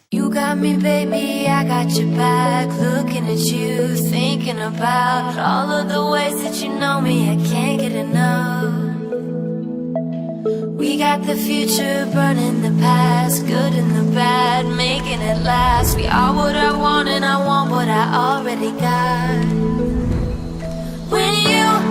You got me, baby, I got your back. Looking at you, thinking about all of the ways that you know me. I can't get enough. We got the future burning the past, good and the bad, making it last. We are what I want and I want what I already got. When you